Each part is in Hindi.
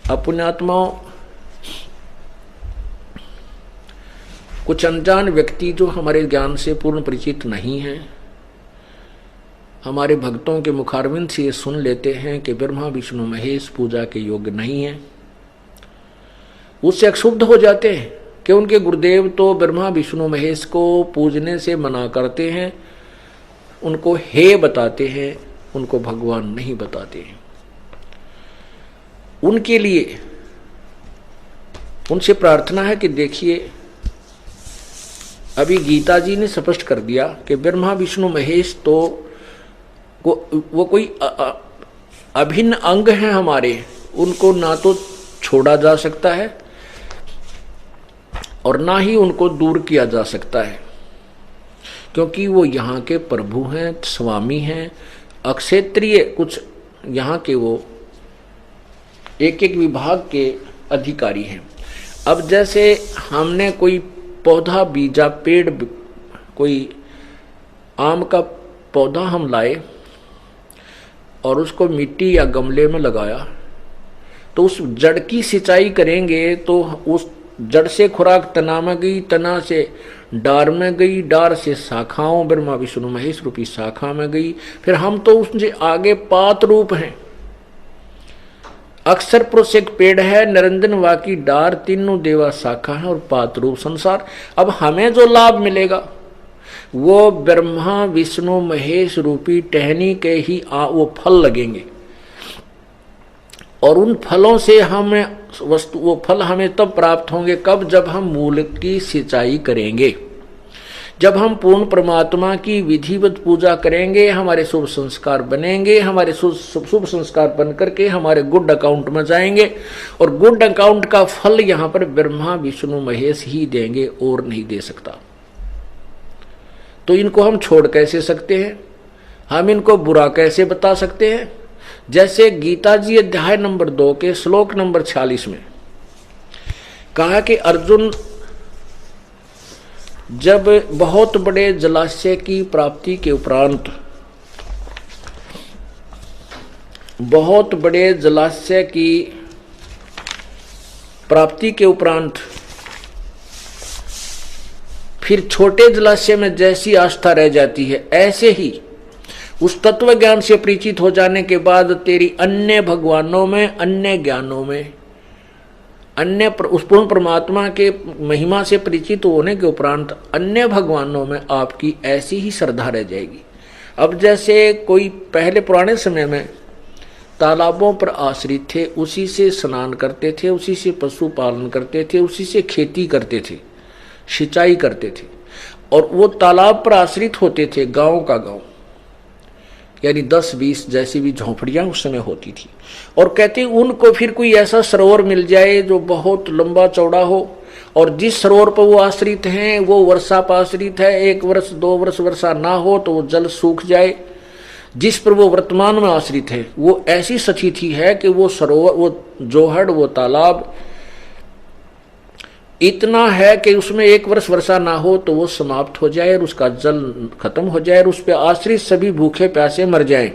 अपुण्यात्माओं, कुछ अनजान व्यक्ति जो हमारे ज्ञान से पूर्ण परिचित नहीं हैं, हमारे भक्तों के मुखारविंद से ये सुन लेते हैं कि ब्रह्मा विष्णु महेश पूजा के योग्य नहीं है, उससे क्षुब्ध हो जाते हैं कि उनके गुरुदेव तो ब्रह्मा विष्णु महेश को पूजने से मना करते हैं, उनको हे बताते हैं, उनको भगवान नहीं बताते हैं। उनके लिए उनसे प्रार्थना है कि देखिए, अभी गीता जी ने स्पष्ट कर दिया कि ब्रह्मा विष्णु महेश तो वो कोई अभिन्न अंग हैं हमारे, उनको ना तो छोड़ा जा सकता है और ना ही उनको दूर किया जा सकता है, क्योंकि वो यहाँ के प्रभु हैं, स्वामी हैं, अक्षेत्रीय कुछ यहाँ के वो एक एक विभाग के अधिकारी हैं। अब जैसे हमने कोई पौधा बीजा, पेड़, कोई आम का पौधा हम लाए और उसको मिट्टी या गमले में लगाया, तो उस जड़ की सिंचाई करेंगे तो उस जड़ से खुराक तना में गई, तना से डार में गई, डार से शाखाओं ब्रह्मा विष्णु महेश रूपी शाखा में गई, फिर हम तो उससे आगे पात रूप हैं। अक्षर पुरुष एक पेड़ है, निरंजन वाकी डार, तीनों देवा शाखा है और पात रूप संसार। अब हमें जो लाभ मिलेगा वो ब्रह्मा विष्णु महेश रूपी टहनी के ही वो फल लगेंगे, और उन फलों से हमें वो फल हमें तब प्राप्त होंगे कब, जब हम मूल की सिंचाई करेंगे, जब हम पूर्ण परमात्मा की विधिवत पूजा करेंगे, हमारे शुभ संस्कार बनेंगे, हमारे शुभ संस्कार बन करके हमारे गुड अकाउंट में जाएंगे, और गुड अकाउंट का फल यहाँ पर ब्रह्मा विष्णु महेश ही देंगे और नहीं दे सकता। तो इनको हम छोड़ कैसे सकते हैं, हम इनको बुरा कैसे बता सकते हैं? जैसे गीता जी अध्याय नंबर 2 के श्लोक नंबर 46 में कहा कि अर्जुन जब बहुत बड़े जलाशय की प्राप्ति के उपरांत, बहुत बड़े जलाशय की प्राप्ति के उपरांत फिर छोटे जलाशय में जैसी आस्था रह जाती है, ऐसे ही उस तत्व ज्ञान से परिचित हो जाने के बाद तेरी अन्य भगवानों में, अन्य ज्ञानों में, अन्य उस पूर्ण परमात्मा के महिमा से परिचित होने के उपरांत अन्य भगवानों में आपकी ऐसी ही श्रद्धा रह जाएगी। अब जैसे कोई पहले पुराने समय में तालाबों पर आश्रित थे, उसी से स्नान करते थे, उसी से पशु पालन करते थे, उसी से खेती करते थे, सिंचाई करते थे, और वो तालाब पर आश्रित होते थे, गांव का गांव, यानी 10-20 जैसी भी झोंपड़ियां उस समय होती थी। और कहते उनको फिर कोई ऐसा सरोवर मिल जाए जो बहुत लंबा चौड़ा हो, और जिस सरोवर पर वो आश्रित हैं वो वर्षा पर आश्रित है, 1 वर्ष 2 वर्ष वर्षा ना हो तो वो जल सूख जाए। जिस पर वो वर्तमान में आश्रित है वो ऐसी स्थिति है कि वो सरोवर, वो जोहड़, वो तालाब इतना है कि उसमें 1 वर्ष वर्षा ना हो तो वो समाप्त हो जाए और उसका जल खत्म हो जाए और उस पर आश्रित सभी भूखे प्यासे मर जाएं।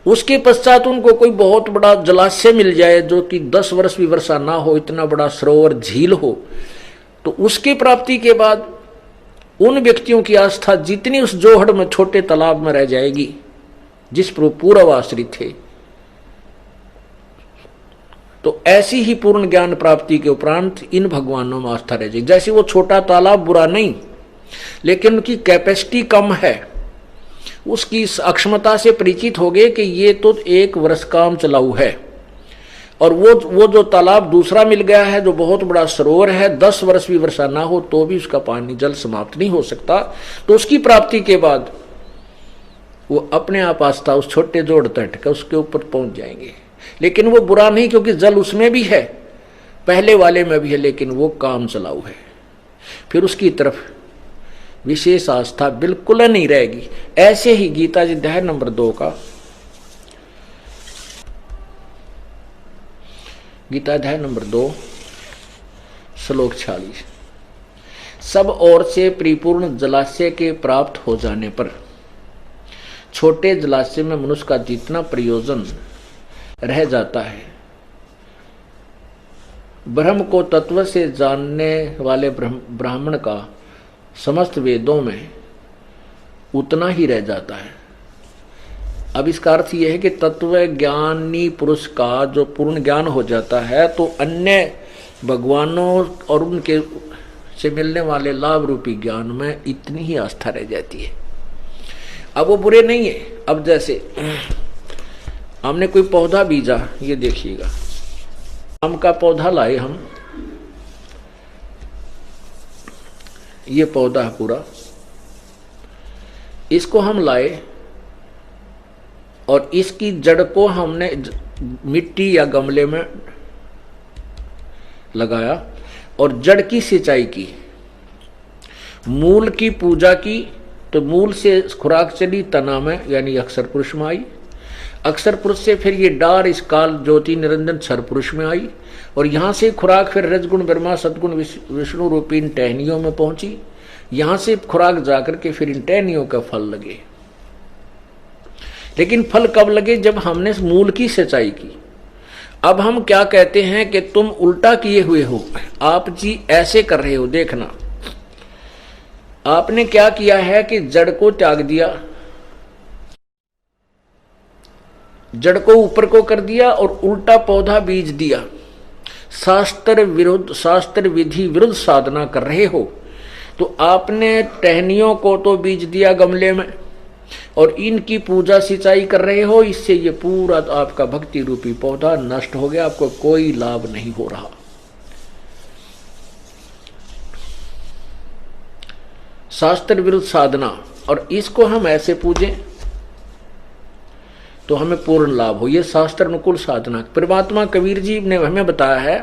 उसके पश्चात उनको कोई बहुत बड़ा जलाशय मिल जाए जो कि 10 वर्ष भी वर्षा ना हो, इतना बड़ा सरोवर, झील हो, तो उसकी प्राप्ति के बाद उन व्यक्तियों की आस्था जितनी उस जोहड़ में, छोटे तालाब में रह जाएगी जिस पर पूर्व आश्रित थे। तो ऐसी ही पूर्ण ज्ञान प्राप्ति के उपरांत इन भगवानों में आस्था रह जाएगी। जैसे वो छोटा तालाब बुरा नहीं, लेकिन उनकी कैपेसिटी कम है, उसकी अक्षमता से परिचित हो गए कि ये तो 1 वर्ष काम चलाऊ है, और वो जो तालाब दूसरा मिल गया है जो बहुत बड़ा सरोवर है, 10 वर्ष भी वर्षा ना हो तो भी उसका पानी जल समाप्त नहीं हो सकता। तो उसकी प्राप्ति के बाद वो अपने आप आस्था उस छोटे जोड़ तट का उसके ऊपर पहुंच जाएंगे। लेकिन वो बुरा नहीं, क्योंकि जल उसमें भी है, पहले वाले में भी है, लेकिन वो काम चलाऊ है, फिर उसकी तरफ विशेष आस्था बिल्कुल नहीं रहेगी। ऐसे ही गीता जी अध्याय नंबर 2 का, गीता अध्याय नंबर 2 श्लोक 46, सब ओर से परिपूर्ण जलाशय के प्राप्त हो जाने पर छोटे जलाशय में मनुष्य का जितना प्रयोजन रह जाता है ब्रह्म को तत्व से जानने वाले ब्राह्मण का समस्त वेदों में उतना ही रह जाता है। अब इसका अर्थ यह है कि तत्व ज्ञानी पुरुष का जो पूर्ण ज्ञान हो जाता है तो अन्य भगवानों और उनके से मिलने वाले लाभ रूपी ज्ञान में इतनी ही आस्था रह जाती है। अब वो बुरे नहीं है। अब जैसे हमने कोई पौधा बीजा, ये देखिएगा, आम का पौधा लाए हम, ये पौधा है पूरा, इसको हम लाए और इसकी जड़ को हमने मिट्टी या गमले में लगाया और जड़ की सिंचाई की, मूल की पूजा की, तो मूल से खुराक चली तना में यानी अक्षर पुरुष में आई, अक्षर पुरुष से फिर ये डार इस काल ज्योति निरंजन क्षर पुरुष में आई और यहां से खुराक फिर रजगुण ब्रह्मा सदगुण विष्णु रूपी इन टहनियों में पहुंची, यहां से खुराक जाकर के फिर इन टहनियों का फल लगे। लेकिन फल कब लगे? जब हमने मूल की सिंचाई की। अब हम क्या कहते हैं कि तुम उल्टा किए हुए हो, आप जी ऐसे कर रहे हो। देखना, आपने क्या किया है कि जड़ को त्याग दिया, जड़ को ऊपर को कर दिया और उल्टा पौधा बीज दिया। शास्त्र विरुद्ध, शास्त्र विधि विरुद्ध साधना कर रहे हो। तो आपने टहनियों को तो बीज दिया गमले में और इनकी पूजा सिंचाई कर रहे हो, इससे ये पूरा आपका भक्ति रूपी पौधा नष्ट हो गया, आपको कोई लाभ नहीं हो रहा। शास्त्र विरुद्ध साधना, और इसको हम ऐसे पूजें तो हमें पूर्ण लाभ हो, ये शास्त्र अनुकूल साधना। परमात्मा कबीर जी ने हमें बताया है,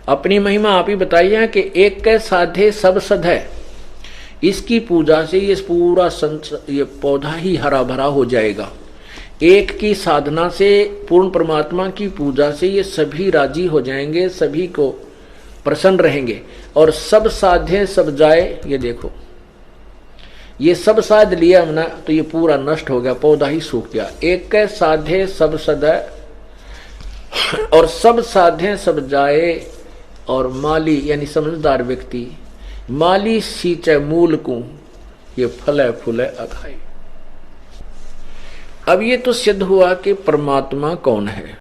अपनी महिमा आप ही बताई है कि एक के साधे सब सद है, इसकी पूजा से ये पूरा ये पौधा ही हरा भरा हो जाएगा। एक की साधना से, पूर्ण परमात्मा की पूजा से ये सभी राजी हो जाएंगे, सभी को प्रसन्न रहेंगे। और सब साधे सब जाए, ये देखो, ये सब साध लिया हमने तो ये पूरा नष्ट हो गया, पौधा ही सूख गया। एक के साधे सब सदै और सब साधे सब जाए, और माली यानी समझदार व्यक्ति माली सींचे मूल को, ये फले फूले अखाई। अब ये तो सिद्ध हुआ कि परमात्मा कौन है।